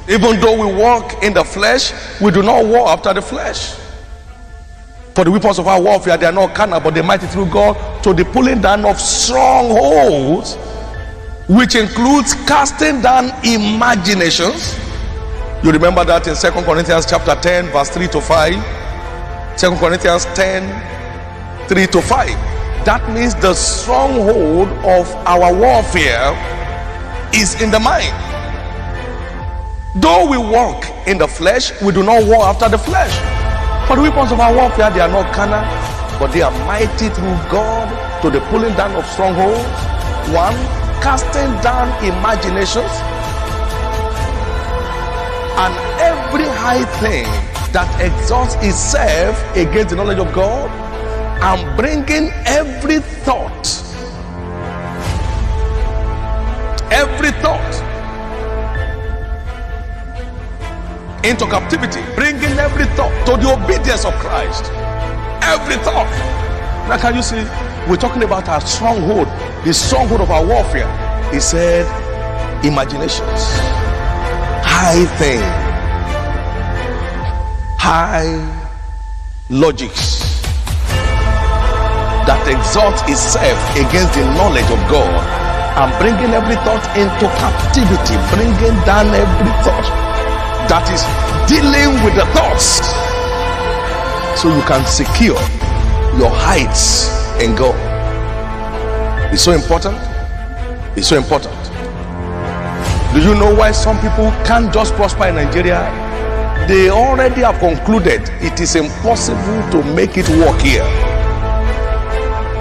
Even though we walk in the flesh, we do not war after the flesh. For the weapons of our warfare, they are not carnal, but they mighty through God to the pulling down of strongholds, which includes casting down imaginations. You remember that in 2 Corinthians chapter 10, verse 3 to 5. 2 Corinthians 10, 3 to 5. That means the stronghold of our warfare is in the mind. Though we walk in the flesh, we do not war after the flesh. For the weapons of our warfare, they are not carnal, but they are mighty through God to the pulling down of strongholds. 1, casting down imaginations and every high thing that exalts itself against the knowledge of God, and bringing every thought into captivity, bringing every thought to the obedience of Christ. Every thought. Now can you see, we're talking about our stronghold, the stronghold of our warfare. He said imaginations, high thing, high logics that exalts itself against the knowledge of God, and bringing every thought into captivity, bringing down every thought that is dealing with the thoughts, so you can secure your heights in God. It's so important. It's so important. Do you know why some people can't just prosper in Nigeria? They already have concluded it is impossible to make it work here.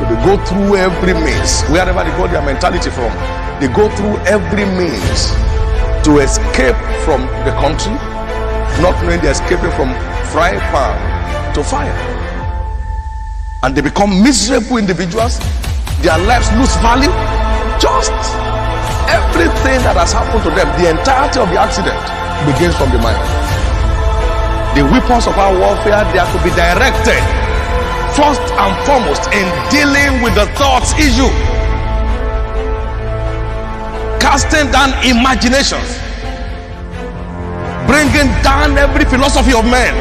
They go through every means, wherever they got their mentality from, they go through every means to escape from the country, not knowing they're escaping from frying pan to fire. And they become miserable individuals. Their lives lose value. Just everything that has happened to them, the entirety of the accident, begins from the mind. The weapons of our warfare, they are to be directed first and foremost in dealing with the thoughts issue, casting down imaginations, bringing down every philosophy of men,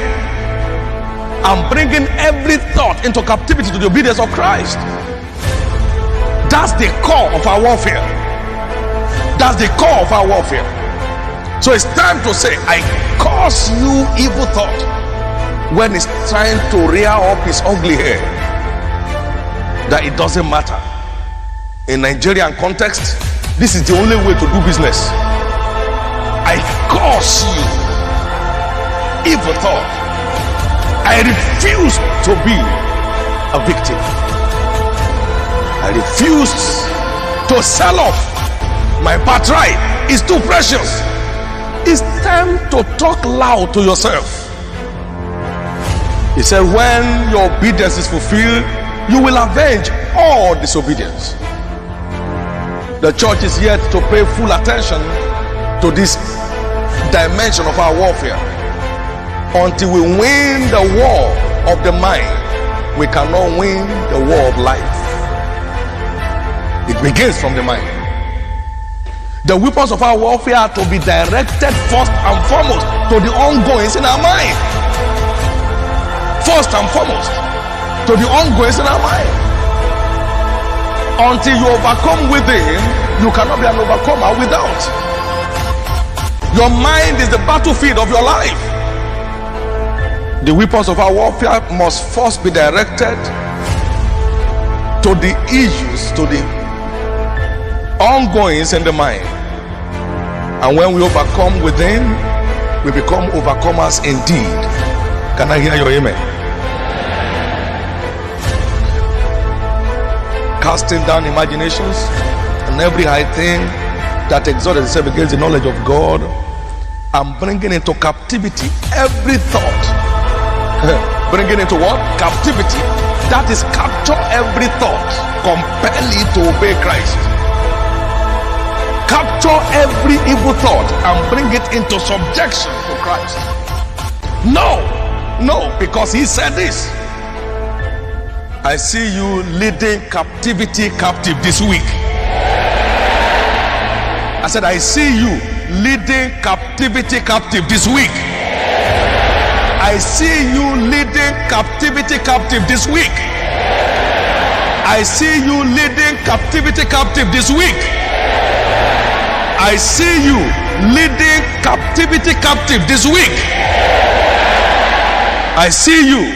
and bringing every thought into captivity to the obedience of Christ. That's the core of our warfare. That's the core of our warfare. So it's time to say, I curse you, evil thought, when it's trying to rear up his ugly head, that it doesn't matter. In Nigerian context, this is the only way to do business. I curse you, evil thought. I refuse to be a victim. I refuse to sell off my birthright. It's too precious. It's time to talk loud to yourself. He said, when your obedience is fulfilled, you will avenge all disobedience. The church is yet to pay full attention to this dimension of our warfare. Until we win the war of the mind, we cannot win the war of life. It begins from the mind. The weapons of our warfare are to be directed first and foremost to the ongoings in our mind. First and foremost to the ongoings in our mind. Until you overcome within, you cannot be an overcomer without. Your mind is the battlefield of your life. The weapons of our warfare must first be directed to the issues, to the ongoings in the mind. And when we overcome within, we become overcomers indeed. Can I hear your amen? Casting down imaginations and every high thing that exalts itself against the knowledge of God, and bringing into captivity every thought. Bringing into what? Captivity. That is, capture every thought, compel it to obey Christ. Capture every evil thought and bring it into subjection to Christ. No, because he said this. I see you leading captivity captive this week. I said, I see you leading captivity captivity captive this week. I see you leading captivity captive this week. I see you leading captivity captive this week. I see you leading captivity captive this week. I see you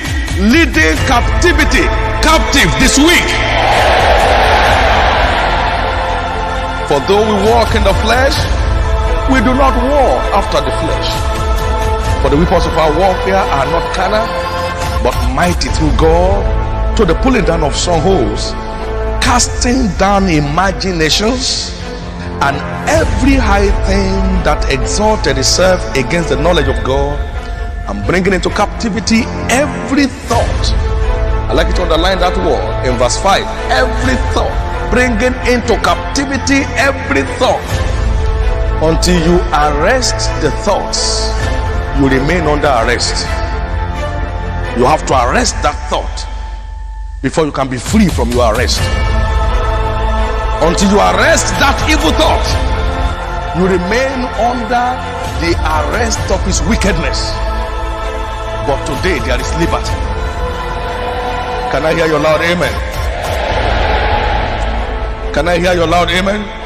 leading captivity captive this week. For though we walk in the flesh, we do not war after the flesh. For the weapons of our warfare are not carnal, but mighty through God to the pulling down of strongholds, casting down imaginations and every high thing that exalted itself against the knowledge of God, and bringing into captivity every thought. I like you to underline that word in verse 5. Every thought. Bringing into captivity every thought. Until you arrest the thoughts, you remain under arrest. You have to arrest that thought before you can be free from your arrest. Until you arrest that evil thought, you remain under the arrest of his wickedness. But today there is liberty. Can I hear your loud amen? Can I hear your loud amen?